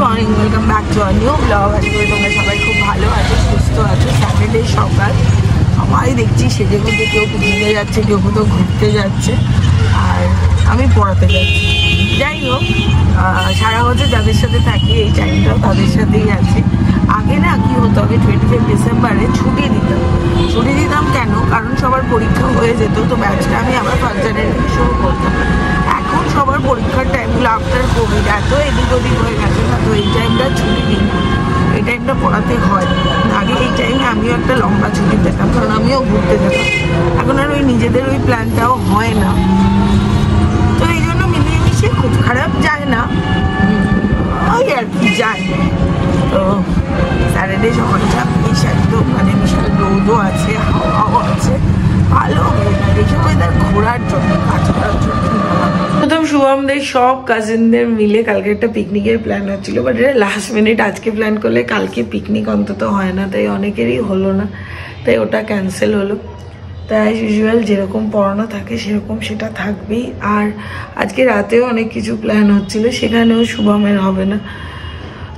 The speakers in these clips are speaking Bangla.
Morning, welcome back to a new blog. আশা করি তোমরা সবাই খুব ভালো আছো, সুস্থ আছো। স্যাটারডে সকাল, সবাই দেখছি সেজে গুজে, কেউ পিকনিকে যাচ্ছে, কেউ কোথাও ঘুরতে যাচ্ছে, আর আমি পড়াতে যাচ্ছি। যাই হোক, সারা বছর যাদের সাথে থাকি এই টাইমটাও তাদের সাথেই আছি। আগে না কি হতো, আমি 25 ডিসেম্বরে ছুটি দিতাম কেন, কারণ সবার পরীক্ষা হয়ে যেত, তো ব্যাচটা আমি আবার 1 জানুয়ারি শুরু করতাম। এখন সবার পরীক্ষার টাইমগুলো আফটার কোভিড এত এদিক ওদিক হয়ে গেছে না, তো এই টাইমটা ছুটি দিই না, এই টাইমটা পড়াতে হয়। আগে এই টাইমে আমিও একটা লম্বা ছুটি পেতাম, কারণ আমিও ঘুরতে যেতাম। এখন আর ওই নিজেদের ওই প্ল্যানটাও হয় না, তো এই জন্য মিলিয়ে মিশিয়ে খুব খারাপ যায় না, ওই আর কি যায়। তো স্যাটারডে সকালটা বেশ একদম মানে বিশাল রোদও আছে, হাওয়াও আছে, ভালো ওয়েদার। এইসব ওয়েদার ঘোরার জন্য, কাজ করার জন্য। প্রথম শুভমদের সব কাজিনদের মিলে কালকে একটা পিকনিকের প্ল্যান হচ্ছিল, বাট এটা লাস্ট মিনিট। আজকে প্ল্যান করলে কালকে পিকনিক অন্তত হয় না, তাই অনেকেরই হলো না, তাই ওটা ক্যান্সেল হলো। তাই ইউজুয়াল যেরকম পড়ানো থাকে সেরকম সেটা থাকবেই। আর আজকে রাতেও অনেক কিছু প্ল্যান হচ্ছিল, সেখানেও শুভমের হবে না।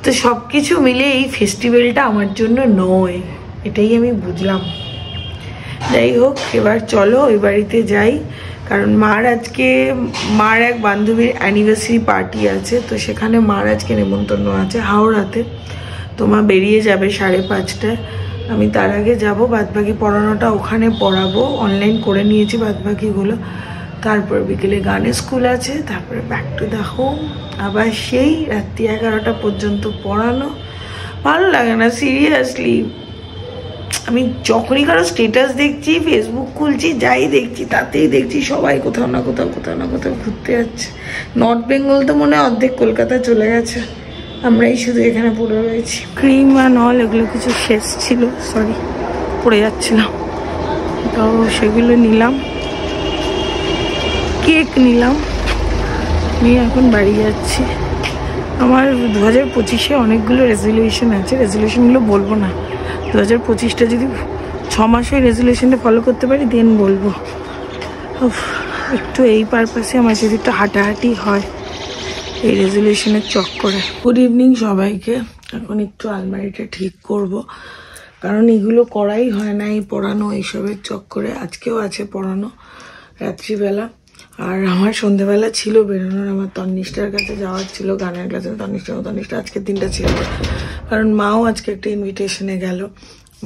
তো সব কিছু মিলে এই ফেস্টিভ্যালটা আমার জন্য নয়, এটাই আমি বুঝলাম। যাই হোক, এবার চলো ওই বাড়িতে যাই, কারণ মার এক বান্ধবীর অ্যানিভার্সারি পার্টি আছে, তো সেখানে মার আজকে নেমন্তন্ন আছে হাওড়াতে। তো মা বেরিয়ে যাবে 5:30টায়, আমি তার আগে যাবো। বাদবাকি পড়ানোটা ওখানে পড়াবো, অনলাইন করে নিয়েছি বাদবাকিগুলো। তারপর বিকেলে গানের স্কুল আছে, তারপরে ব্যাক টু দ্য হোম, আবার সেই রাত্রি 11টা পর্যন্ত পড়ানো। ভালো লাগে না সিরিয়াসলি। আমি যখনই কারো স্টেটাস দেখছি, ফেসবুক খুলছি, যাই দেখছি তাতেই দেখছি সবাই কোথাও না কোথাও ঘুরতে যাচ্ছে। নর্থ বেঙ্গল তো মনে হয় অর্ধেক কলকাতা চলে গেছে, আমরাই শুধু এখানে পড়ে রয়েছি। ক্রিম আর নল এগুলো কিছু শেষ ছিল, সরি পড়ে যাচ্ছিলাম, তো সেগুলো নিলাম। কেক নিলাম, নিয়ে এখন বাড়ি যাচ্ছি। আমার 2025-এ অনেকগুলো রেজলিউশন আছে, রেজলিউশনগুলো বলবো না। 2025টা যদি 6 মাসে রেজলিউশনটা ফলো করতে পারি দেন বলবো। একটু এই পারপাসে আমার যদি একটু হাঁটাহাঁটি হয় এই রেজলিউশনের চক্করে। গুড ইভিনিং সবাইকে। এখন একটু আলমারিটা ঠিক করব, কারণ এগুলো করাই হয় না এই পড়ানো এইসবের চক্করে। আজকেও আছে পড়ানো রাত্রিবেলা, আর আমার সন্ধ্যেবেলা ছিল বেরোনোর, আমার তন্নিষ্ঠার কাছে যাওয়ার ছিল, গানের কাছে। তন্নিষ্ঠা আজকের দিনটা ছিল, কারণ মাও আজকে একটা ইনভিটেশনে গেল,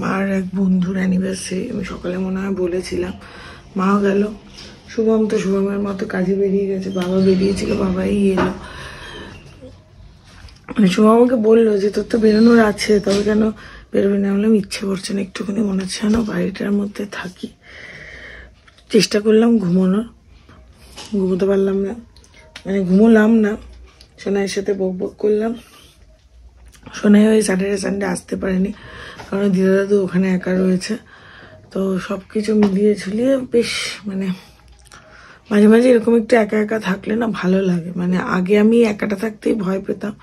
মার এক বন্ধুর অ্যানিভার্সারি। আমি সকালে মনে হয় বলেছিলাম, মাও গেল। শুভমের মতো কাজে বেরিয়ে গেছে, বাবা বেরিয়েছিল, বাবাই এলো। মানে শুভম আমাকে বললো যে তোর তো বেরোনোর আছে, তবে কেন বেরোবি না? বললাম ইচ্ছে করছে না, একটুখানি মনে হচ্ছে না বাড়িটার মধ্যে থাকি। চেষ্টা করলাম ঘুমোনোর, ঘুমোতে পারলাম না, মানে ঘুমোলাম না। সোনাইয়ের সাথে বক করলাম। সোনাই ওই স্যাটারডে সানডে আসতে পারেনি, কারণ দিদা দাদু ওখানে একা রয়েছে। তো সব কিছু মিলিয়ে ঝুলিয়ে বেশ মানে মাঝে মাঝে এরকম একটু একা একা থাকলে না ভালো লাগে। মানে আগে আমি একাটা থাকতেই ভয় পেতাম,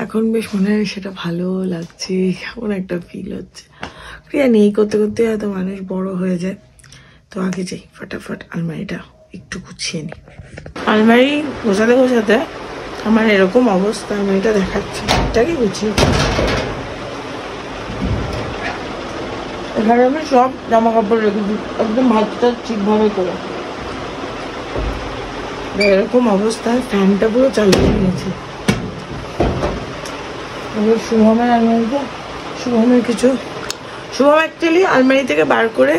এখন বেশ মনে হয় সেটা ভালো লাগছে, কেমন একটা ফিল হচ্ছে। জানি এই করতে করতে হয়তো মানুষ বড় হয়ে যায়। তো আগে যাই, ফটাফট আলমারিটা একটু গুছিয়ে নিই। আলমারি গোছাতে আমার এরকম অবস্থা, আলমারিটা দেখাচ্ছে, এটাকে গুছিয়ে। এখানে আমি সব জামা কাপড় রেখে দিই একদম ভাতটা ঠিকভাবে করে। এরকম অবস্থায় ফ্যানটা পুরো চালিয়ে নিয়েছি। শুভমের আলমারিতে শুভম অ্যাকচুয়ালি আলমারি থেকে বার করে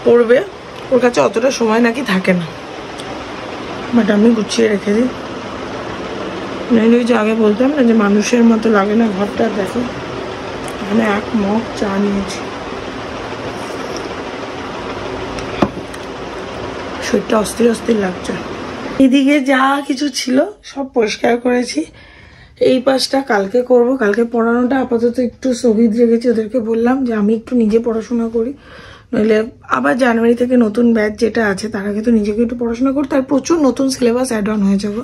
পড়বে, ওর কাছে অতটা সময় নাকি থাকে না, বাট আমি গুছিয়ে রেখে দিই। ওই যে আগে বলতাম না যে মানুষের মতো লাগে না ঘরটা, দেখো এখানে 1 মগ চা নিয়েছি। শরীরটা অস্থির লাগছে। এদিকে যা কিছু ছিল সব পরিষ্কার করেছি। এই পাশটা কালকে করব, কালকে পড়ানোটা আপাতত একটু স্থগিত রেখেছি। ওদেরকে বললাম যে আমি একটু নিজে পড়াশোনা করি, নইলে আবার জানুয়ারি থেকে নতুন ব্যাচ যেটা আছে তার আগে তো নিজেকে একটু পড়াশোনা করতে, আর প্রচুর নতুন সিলেবাস অ্যাড অন হয়ে যাবো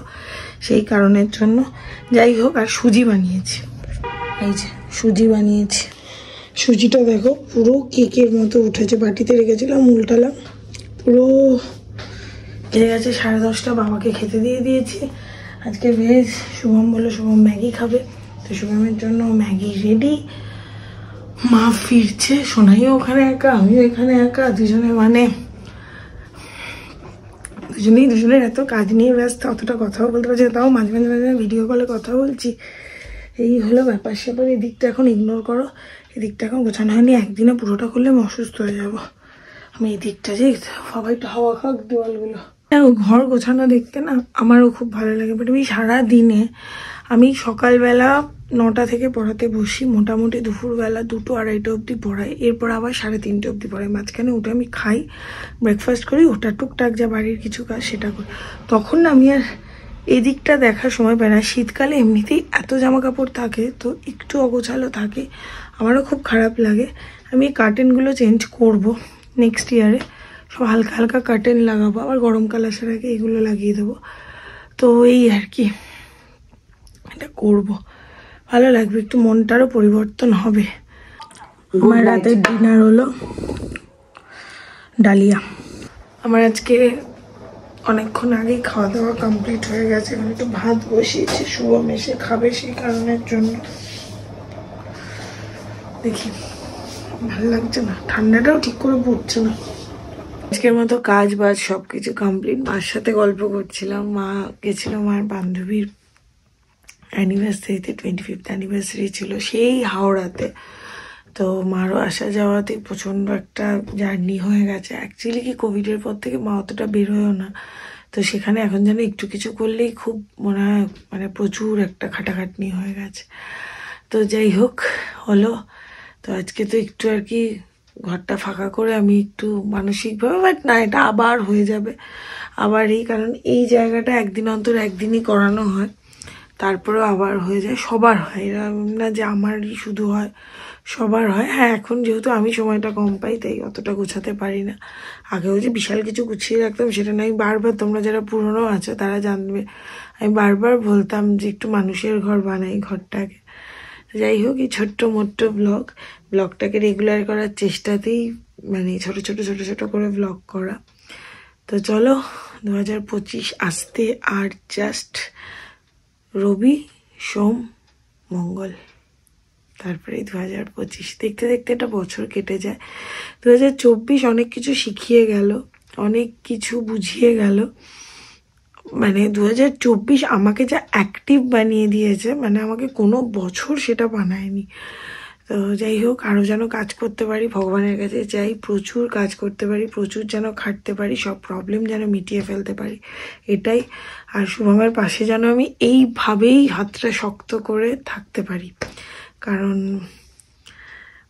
সেই কারণের জন্য। যাই হোক, আর সুজি বানিয়েছি, এই যে সুজি বানিয়েছি। সুজিটা দেখো পুরো কেকের মতো উঠেছে, বাটিতে রেখেছিলাম, উল্টালাম, পুরো খেয়ে গেছে। 10:30, বাবাকে খেতে দিয়ে দিয়েছি। আজকে ভেজ, শুভম বললো শুভম ম্যাগি খাবে, তো শুভমের জন্য ম্যাগি রেডি। মা ফিরছে, সোনাইও ওখানে একা, আমিও এখানে একা, দুজনে মানে দুজনের এত কাজ নিয়ে ব্যস্ত, অতটা কথাও বলতে পারছি। তাও মাঝে মাঝে মাঝে ভিডিও কলে কথা বলছি। এই হলো ব্যাপার স্যাপার। এদিকটা এখন ইগনোর করো, এদিকটা এখন গোছানো হয়নি। একদিনে পুরোটা করলে আমি অসুস্থ হয়ে যাবো। আমি এদিকটা যে সবাই তো হাওয়া খাক দেওয়ালগুলো। ঘর গোছানো দেখতে না আমারও খুব ভালো লাগে, বাট আমি সারাদিনে আমি সকালবেলা 9টা থেকে পড়াতে বসি, মোটামুটি দুপুরবেলা 2টো 2:30 অবধি পড়াই, এরপর আবার 3:30 অবধি পড়াই। মাঝখানে উঠে আমি খাই, ব্রেকফাস্ট করি, ওটা টুকটাক যা বাড়ির কিছু কাজ সেটা করি। তখন না আমি আর এদিকটা দেখার সময় পাই না। শীতকালে এমনিতেই এত জামা কাপড় থাকে, তো একটু অগোছালো থাকে, আমারও খুব খারাপ লাগে। আমি এই কার্টেনগুলো চেঞ্জ করব নেক্সট ইয়ারে, সব হালকা হালকা কার্টেন লাগাবো, আবার গরমকাল আসার আগে এগুলো লাগিয়ে দেবো। তো এই আর কি, এটা করব, ভালো লাগবে, একটু মনটারও পরিবর্তন হবে। আমার রাতের ডিনার হলো ডালিয়া। আমার আজকে অনেকক্ষণ আগেই খাওয়া দাওয়া কমপ্লিট হয়ে গেছে। এখানে একটু ভাত বসিয়েছি, শুভম এসে খাবে সেই কারণের জন্য। দেখি, ভালো লাগছে না, ঠান্ডাটাও ঠিক করে পড়ছে না। আজকের মতো কাজ বাজ সবকিছু কমপ্লিট। মার সাথে গল্প করছিলাম। মা গেছিল মার বান্ধবীর অ্যানিভার্সারিতে, 25th অ্যানিভার্সারি ছিল সেই হাওড়াতে। তো মারও আসা যাওয়াতে প্রচণ্ড একটা জার্নি হয়ে গেছে। অ্যাকচুয়ালি কি কোভিডের পর থেকে মা অতটা বেরোয়ও না, তো সেখানে এখন যেন একটু কিছু করলেই খুব মনে হয় মানে প্রচুর একটা খাটাখাটনি হয়ে গেছে। তো যাই হোক হলো। তো আজকে তো একটু আর কি ঘরটা ফাঁকা করে আমি একটু মানসিকভাবে, বাট না এটা আবার হয়ে যাবে আবার, এই কারণ এই জায়গাটা একদিন অন্তর একদিনই করানো হয়, তারপরেও আবার হয়ে যায়। সবার হয়, এরকম না যে আমারই শুধু হয়, সবার হয়। হ্যাঁ, এখন যেহেতু আমি সময়টা কম পাই তাই অতটা গোছাতে পারি না। আগেও যে বিশাল কিছু গুছিয়ে রাখতাম সেটা নয়। বারবার, তোমরা যারা পুরনো আছো তারা জানবে, আমি বারবার বলতাম যে একটু মানুষের ঘর বানাই ঘরটাকে। যাই হোক, এই ছোট্ট মোট্ট ব্লগটাকে রেগুলার করার চেষ্টাতেই মানে ছোট ছোট করে ব্লগ করা। তো চলো, 2025 আসতে আর জাস্ট রবি, সোম, মঙ্গল, তারপরে 2025। দেখতে দেখতে একটা বছর কেটে যায়। 2024 অনেক কিছু শিখিয়ে গেল, অনেক কিছু বুঝিয়ে গেল। মানে 2024 আমাকে যা অ্যাক্টিভ বানিয়ে দিয়েছে, মানে আমাকে কোনো বছর সেটা বানায়নি। তো যাই হোক, আরও যেন কাজ করতে পারি, ভগবানের কাছে চাই প্রচুর কাজ করতে পারি, প্রচুর যেন খাটতে পারি, সব প্রবলেম যেন মিটিয়ে ফেলতে পারি, এটাই। আর শুভমের পাশে যেন আমি এইভাবেই হাতটা শক্ত করে থাকতে পারি, কারণ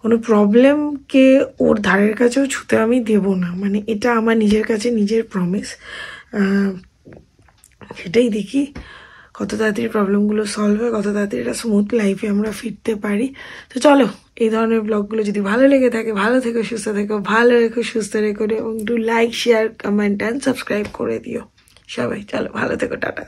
কোনো প্রবলেমকে ওর ধারের কাছেও ছুতে আমি দেব না। মানে এটা আমার নিজের কাছে নিজের প্রমিস। সেটাই দেখি কত তাড়াতাড়ি প্রবলেমগুলো সলভ হয়, কত তাড়াতাড়ি একটা স্মুথ লাইফে আমরা ফিরতে পারি। তো চলো, এই ধরনের ব্লগগুলো যদি ভালো লেগে থাকে, ভালো থেকো, সুস্থ থেকো, ভালো রেখো, সুস্থ রেখো, এবং একটু like, share, comment and subscribe করে দিও সবাই। চলো, ভালো থেকো, টাটা।